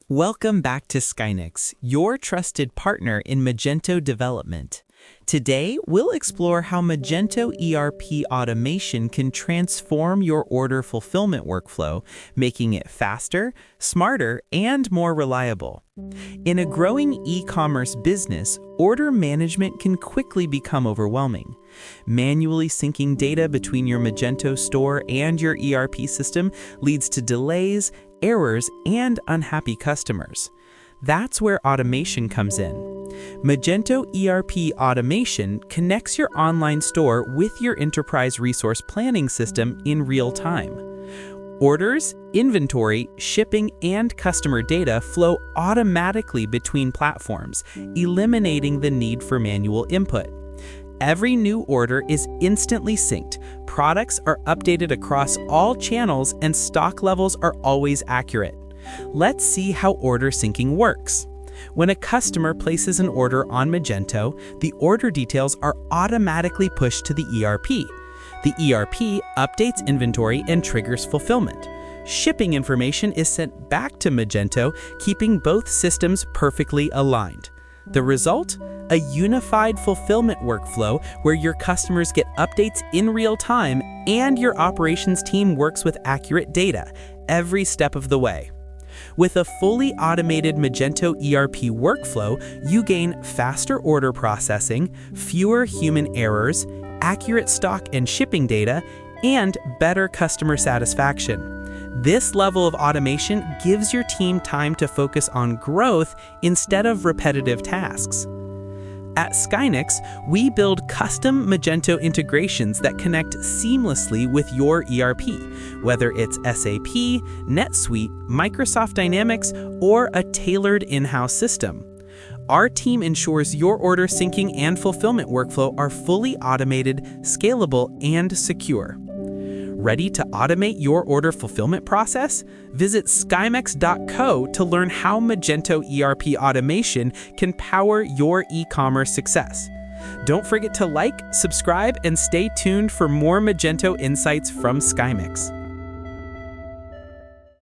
Welcome back to Skynix, your trusted partner in Magento development. Today, we'll explore how Magento ERP automation can transform your order fulfillment workflow, making it faster, smarter, and more reliable. In a growing e-commerce business, order management can quickly become overwhelming. Manually syncing data between your Magento store and your ERP system leads to delays, errors, and unhappy customers. That's where automation comes in. Magento ERP automation connects your online store with your enterprise resource planning system in real time. Orders, inventory, shipping, and customer data flow automatically between platforms, eliminating the need for manual input. Every new order is instantly synced, products are updated across all channels, and stock levels are always accurate. Let's see how order syncing works. When a customer places an order on Magento, the order details are automatically pushed to the ERP. The ERP updates inventory and triggers fulfillment. Shipping information is sent back to Magento, keeping both systems perfectly aligned. The result? A unified fulfillment workflow where your customers get updates in real time and your operations team works with accurate data every step of the way. With a fully automated Magento ERP workflow, you gain faster order processing, fewer human errors, accurate stock and shipping data, and better customer satisfaction. This level of automation gives your team time to focus on growth instead of repetitive tasks. At Skynix, we build custom Magento integrations that connect seamlessly with your ERP, whether it's SAP, NetSuite, Microsoft Dynamics, or a tailored in-house system. Our team ensures your order syncing and fulfillment workflow are fully automated, scalable, and secure. Ready to automate your order fulfillment process? Visit skymx.co to learn how Magento ERP automation can power your e-commerce success. Don't forget to like, subscribe, and stay tuned for more Magento insights from Skynix.